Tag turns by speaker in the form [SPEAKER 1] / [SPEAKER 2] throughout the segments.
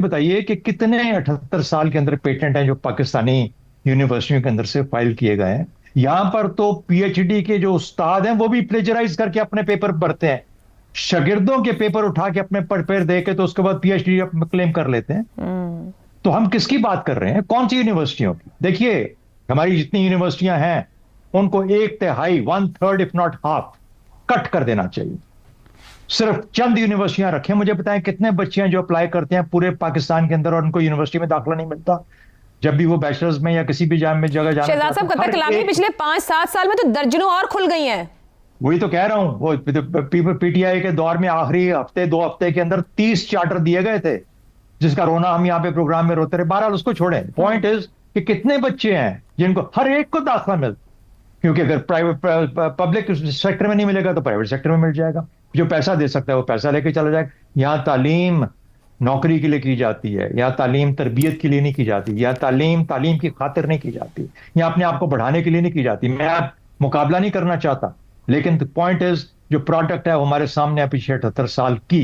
[SPEAKER 1] بتائیے کہ کتنے 78 سال کے اندر پیٹنٹ ہیں جو پاکستانی یونیورسٹیوں کے اندر سے فائل کیے گئے ہیں. یہاں پر تو پی ایچ ڈی کے جو استاد ہیں وہ بھی پلیجرائز کر کے اپنے پیپر بھرتے ہیں, شاگردوں کے پیپر اٹھا کے اپنے پیپر دے کے تو اس کے بعد پی ایچ ڈی کلیم کر لیتے ہیں. تو ہم کس کی بات کر رہے ہیں, کون سی یونیورسٹیوں کی؟ دیکھیے ہماری جتنی یونیورسٹیاں ہیں ان کو 1/3 1/3 اف ناٹ ہاف کٹ کر دینا چاہیے. صرف چند یونیورسٹیاں رکھیں. مجھے بتائیں کتنے بچے ہیں جو اپلائی کرتے ہیں پورے پاکستان کے اندر اور ان کو یونیورسٹی میں داخلہ نہیں ملتا جب بھی وہ بیچلرز میں یا کسی بھی جگہ جانا
[SPEAKER 2] شہزاد صاحب
[SPEAKER 1] چاہتے
[SPEAKER 2] قطر کلامی پچھلے 5-7 سال میں تو درجنوں اور کھل گئی ہیں.
[SPEAKER 1] وہی تو کہہ رہا ہوں, وہ پی ٹی آئی کے دور میں آخری ہفتے 2 ہفتے کے اندر 30 چارٹر دیے گئے تھے جس کا رونا ہم یہاں پہ پروگرام میں روتے رہے. بہرحال اس کو چھوڑیں. پوائنٹ از کہ کتنے بچے ہیں جن کو ہر ایک کو داخلہ ملتا, کیونکہ اگر پرائیویٹ پبلک سیکٹر میں نہیں ملے گا تو پرائیویٹ سیکٹر میں مل جائے گا. جو پیسہ دے سکتا ہے وہ پیسہ لے کے چلا جائے گا. یہاں تعلیم نوکری کے لیے کی جاتی ہے, یہاں تعلیم تربیت کے لیے نہیں کی جاتی, یہاں تعلیم کی خاطر نہیں کی جاتی, یہاں اپنے آپ کو بڑھانے کے لیے نہیں کی جاتی. میں آپ مقابلہ نہیں کرنا چاہتا, لیکن پوائنٹ از جو پروڈکٹ ہے وہ ہمارے سامنے ہے پچھلے 78 سال کی,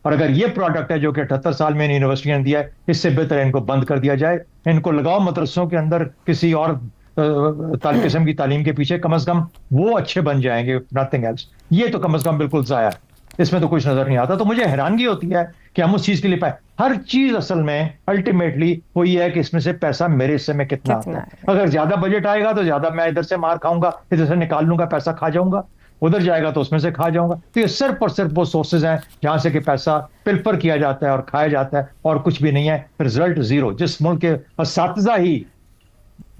[SPEAKER 1] اور اگر یہ پروڈکٹ ہے جو کہ 78 سال میں یونیورسٹیوں نے دیا ہے, اس سے بہتر ہے ان کو بند کر دیا جائے. ان کو لگاؤ مدرسوں کے اندر کسی اور قسم کی تعلیم کے پیچھے, کم از کم وہ اچھے بن جائیں گے, نتھنگ ایلس. یہ تو کم از کم بالکل ضائع ہے, اس میں تو کچھ نظر نہیں آتا. تو مجھے حیرانگی ہوتی ہے کہ ہم اس چیز کے لیے پائے. ہر چیز اصل میں الٹیمیٹلی وہ یہ ہے کہ اس میں سے پیسہ میرے حصے میں کتنا آتا ہے. اگر زیادہ بجٹ آئے گا تو زیادہ میں ادھر سے مار کھاؤں گا, ادھر سے نکال لوں گا, پیسہ کھا جاؤں گا, ادھر جائے گا تو اس میں سے کھا جاؤں گا. تو یہ صرف اور صرف وہ سورسز ہیں جہاں سے کہ پیسہ پلفر کیا جاتا ہے اور کھایا جاتا ہے, اور کچھ بھی نہیں ہے. Result zero. جس ملک کے اساتذہ ہی,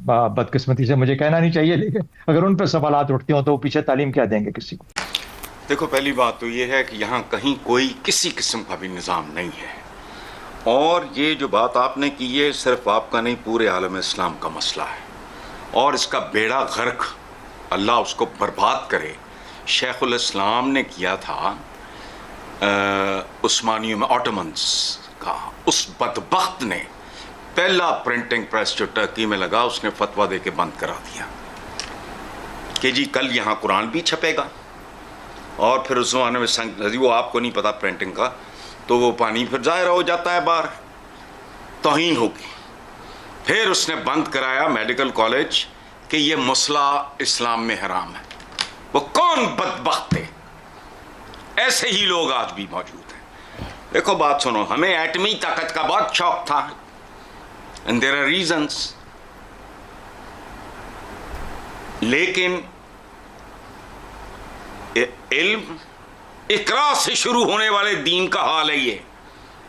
[SPEAKER 1] بدقسمتی سے مجھے کہنا نہیں چاہیے لیکن اگر ان پہ سوالات اٹھتے ہوں تو وہ پیچھے تعلیم کیا دیں گے کسی کو.
[SPEAKER 3] دیکھو پہلی بات تو یہ ہے کہ یہاں کہیں کوئی کسی قسم کا بھی نظام نہیں ہے, اور یہ جو بات آپ نے کی ہے صرف آپ کا نہیں پورے عالم اسلام کا مسئلہ ہے, اور اس کا بیڑا غرق اللہ اس کو برباد کرے. شیخ الاسلام نے کیا تھا عثمانیوں میں, آٹومنس کا. اس بدبخت نے پہلا پرنٹنگ پریس جو ٹرکی میں لگا اس نے فتویٰ دے کے بند کرا دیا کہ جی کل یہاں قرآن بھی چھپے گا. اور پھر اس زمانے میں سنگ نظی, وہ آپ کو نہیں پتا پرنٹنگ کا, تو وہ پانی پھر ظاہر ہو جاتا ہے باہر, توہین ہوگی. پھر اس نے بند کرایا میڈیکل کالج کہ یہ مسئلہ اسلام میں حرام ہے. وہ کون بدبخت تھے؟ ایسے ہی لوگ آج بھی موجود ہیں. دیکھو بات سنو, ہمیں ایٹمی طاقت کا بہت شوق تھا, and there are reasons, لیکن علم اقرا سے شروع ہونے والے دین کا حال ہے یہ,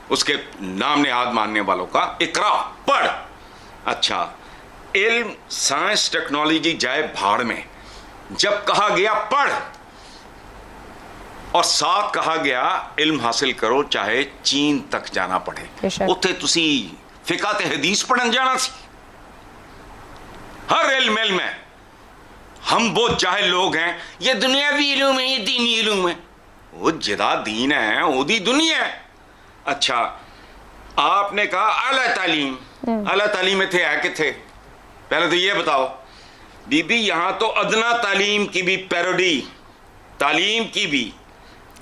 [SPEAKER 3] اس کے نام نہاد ماننے والوں کا. اقرا پڑھ. اچھا علم سائنس ٹیکنالوجی جائے بھاڑ میں. جب کہا گیا پڑھ اور ساتھ کہا گیا علم حاصل کرو چاہے چین تک جانا پڑے, اتنے تسی فقہ تے حدیث پڑھن جانا سی. ہر علم ہے. ہم وہ جاہل لوگ ہیں, یہ دنیاوی علوم ہے, یہ دینی علوم ہے. وہ جدا دین ہے وہ دی دنیا ہے. اچھا آپ نے کہا اعلیٰ تعلیم, اعلیٰ تعلیم میں تھے ہے کہ تھے؟ پہلے تو یہ بتاؤ بی بی, یہاں تو ادنا تعلیم کی بھی پیروڈی, تعلیم کی بھی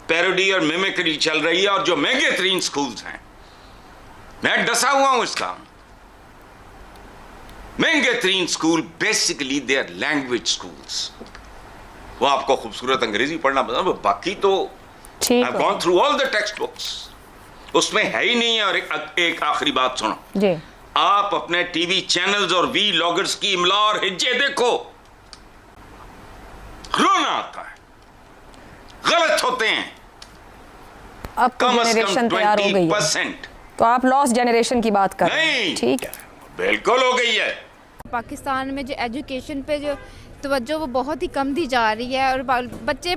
[SPEAKER 3] پیروڈی اور میمیکری چل رہی ہے, اور جو مہنگے ترین سکولز ہیں, میں ڈسا ہوا ہوں اس کا, مہنگے ترین school basically they are language schools. وہ آپ کو خوبصورت انگریزی پڑھنا پسند, باقی تو I have gone through all the textbooks, اس میں ہے ہی نہیں ہے. اور ایک آخری بات سنو
[SPEAKER 2] جی,
[SPEAKER 3] آپ اپنے ٹی وی چینلز اور وی لاگرز کی املا اور ہجے دیکھو, رونا آتا ہے, غلط ہوتے ہیں.
[SPEAKER 2] اب
[SPEAKER 3] کم از
[SPEAKER 2] جنریشن
[SPEAKER 3] کم
[SPEAKER 2] تیار ہو گئی ہے,
[SPEAKER 3] 20%.
[SPEAKER 2] تو آپ لاسٹ جنریشن کی بات کر رہے ہیں.
[SPEAKER 3] نہیں,
[SPEAKER 2] ٹھیک ہے,
[SPEAKER 3] بالکل ہو گئی ہے.
[SPEAKER 4] پاکستان میں جو ایجوکیشن پہ جو توجہ وہ بہت ہی کم دی جا رہی ہے, اور بچے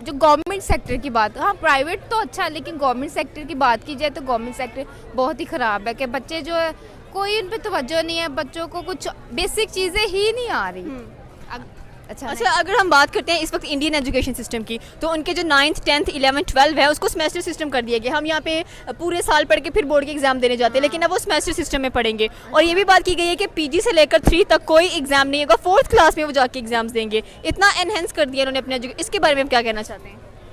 [SPEAKER 4] جو گورنمنٹ سیکٹر کی بات, ہاں پرائیویٹ تو اچھا ہے لیکن گورنمنٹ سیکٹر کی بات کی جائے تو گورنمنٹ سیکٹر بہت ہی خراب ہے, کہ بچے جو ہے کوئی ان پہ توجہ نہیں ہے, بچوں کو کچھ بیسک چیزیں ہی نہیں آ رہی.
[SPEAKER 5] اچھا اگر ہم بات کرتے ہیں اس وقت انڈین ایجوکیشن سسٹم کی, تو ان کے جو 9th 10th 11th 12 ہے اس کو سیمیسٹر سسٹم کر دیا گیا. ہم یہاں پہ پورے سال پڑھ کے پھر بورڈ کے ایگزام دینے جاتے ہیں, لیکن اب وہ سیمیسٹر سسٹم میں پڑھیں گے. اور یہ بھی بات کی گئی ہے کہ پی جی سے لے کر 3 تک کوئی ایگزام نہیں ہوگا, 4th کلاس میں وہ جا کے ایگزامس دیں گے. اتنا انہینس کر دیا انہوں نے اپنے اس کے بارے میں آپ کیا کہنا چاہتے ہیں؟